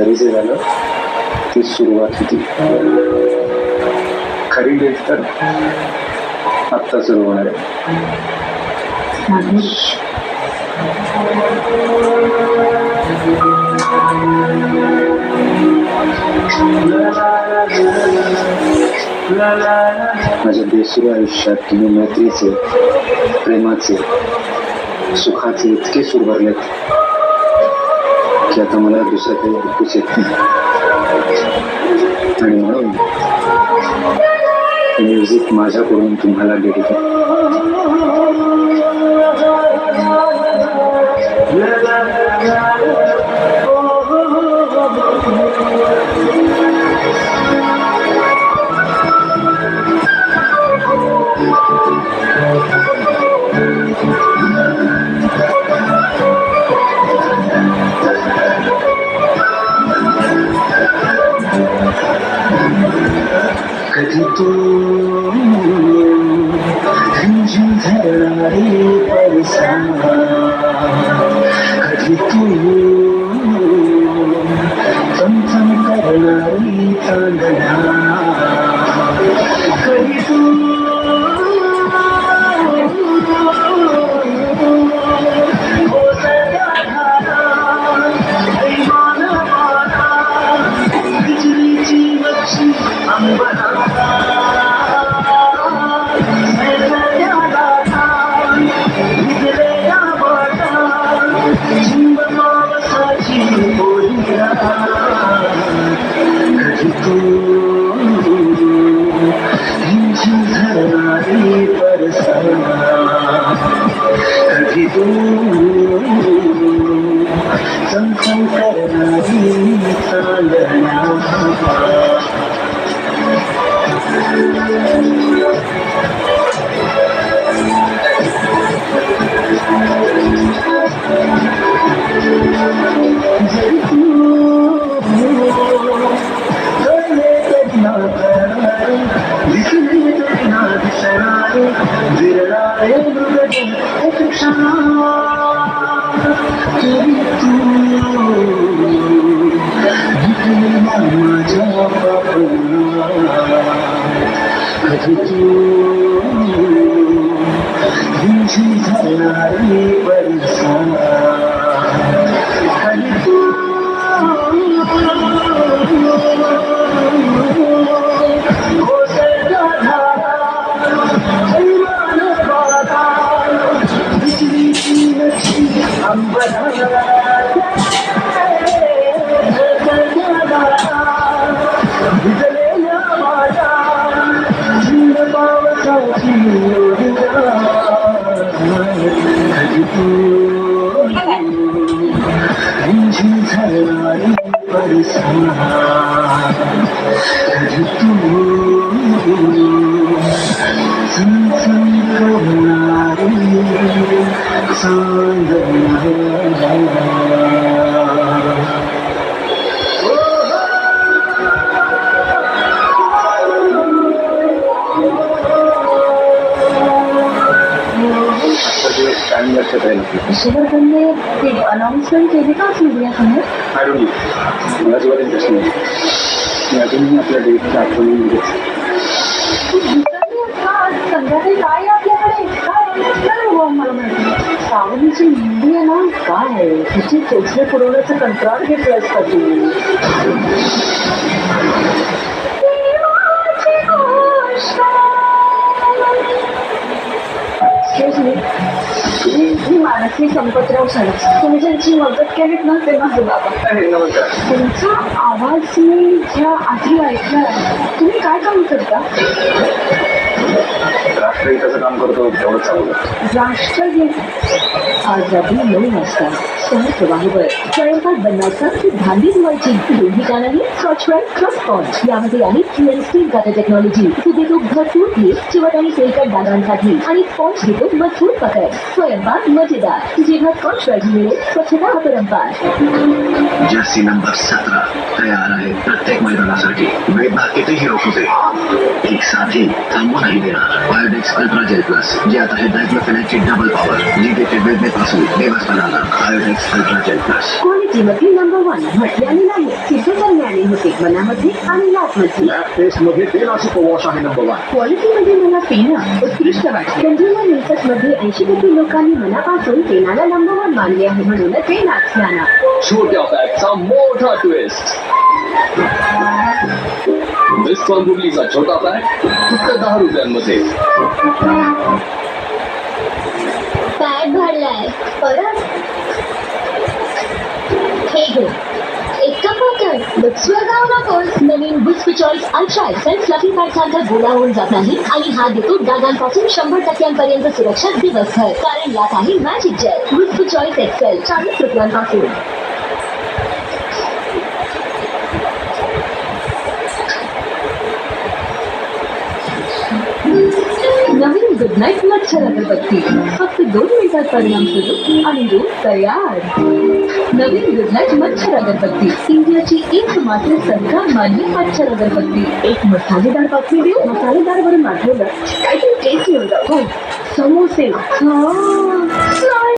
काहीसे झालं ती सुरुवात होती. खरी डेट तर आत्ता सुरू होणार आहे. माझ्या बेसुरू आयुष्यात तुम्ही मैत्रीचे, प्रेमाचे, सुखाचे इतके सूर भरलेत की आता मला दुसरं काही ऐकूच येत नाही. आणि म्हणून म्युझिक माझ्याकडून तुम्हाला डेडिकेट. कधी तू झिंझिम झरणारी परसा, कधी तू चमचम करणारी चांदणा, कधी तू चमचम करणारी चांदणा. कधी तू झिंझिम झरणारी परसा, कधी तू कोसळता धारा, ऐमान वारा, बिजलीची नक्षी अंबरा, भिजलेल्या माझ्या झिंग पावसाची योजना. कधी तू झिंझिम झरणारी परसा, कधी तू चमचम करणारी चांदणा. शिवरकरने ते अनाउन्समेंट केली का मीडियासमोर? मला अजिबात इंटरेस्ट नाही. मी अजूनही आपल्या डेटच्या आठवणी संध्याकाळी काय आहे आपल्याकडे? काय मला माहिती. सावलीची मेहंदी आहे ना, काय तिची चोचले पुरवण्याचं कंत्राट घेतलंस का तू? मी मानसी संपतराव सणस. तुम्ही ज्यांची मदत केलीत ना ते माझे बाबा. तुमचा आवाज मी ज्या आधी ऐकला. तुम्ही काय काम करता? राष्ट्रहिताचं काम करतो तेवढं चांगलं. राष्ट्रगीत आज रात्री 9 वाजता शहर प्रवाहवर स्वयंपाक बनवायचा की भांडी धुवायची दोन्ही कानाही स्वच्छवेल क्रॉस यामध्ये आहे स्टील गाता टेक्नॉलॉजी. तो देतो भरपूर क्लिप चिवट आणि तेलकट डागांसाठी आणि स्पॉन्ज देतो मजबूत पकड. स्वयंपाक मजेदार जेव्हा स्कॉच मिळेल स्वच्छता अपरंपार. जर्सी नंबर 17 तयार आहे प्रत्येक मैदानासाठी. वेदभाग कितीही रोखू दे एक साथी थांबू नाही देणार. बायोडेक्स अल्ट्रा जेल प्लस जे आता आहे डायक्लोफेनाकची डबल पॉवर. लिगेटेड वेदने पासून दिवस बनाना आयोडेक्स अल्ट्रा जेल प्लस. क्वालिटीमध्ये नंबर 1 म्हटल्याने नाही सिद्ध करण्याने होते मनामध्ये आणि लॅबमध्ये. लॅब टेस्ट मध्ये तेलाची वॉश आहे नंबर 1. क्वालिटीमध्ये मला पेना उत्कृष्ट वाटते. कंझ्युमर रिसर्च मध्ये 80% लोकांनी मनापासून पेनाला नंबर 1 मानले आहे म्हणूनच पेनाच घ्या. छोट्या पॅकचा मोठा ट्विस्ट. विस्कॉन बुबलीचा छोटा पॅक फक्त 10 रुपयांमध्ये. पॅक भरलाय परत हे घे. इतका पॉकेट बुक्सवर जाऊ नकोस. नवीन books choice ultra excel fluffy pack सारखा गोळा होऊन जात नाही आणि हा देतो डागांपासून 100% सुरक्षा दिवसभर. कारण यात आहे magic gel. Books choice excel 40 रुपयांपासून. नवीन गुड नाईट मच्छर अगरबत्ती फक्त 2 मिनिटात परिणाम सुरू आणि रोज तयार. नवीन गुड नाईट मच्छर अगरबत्ती इंडियाची एकमात्र सरकार मान्य मच्छर अगरबत्ती. एक मसालेदार बातमी देऊ. मसालेदार वरून आठवलं काहीतरी टेस्टी होतं. हो समोसे.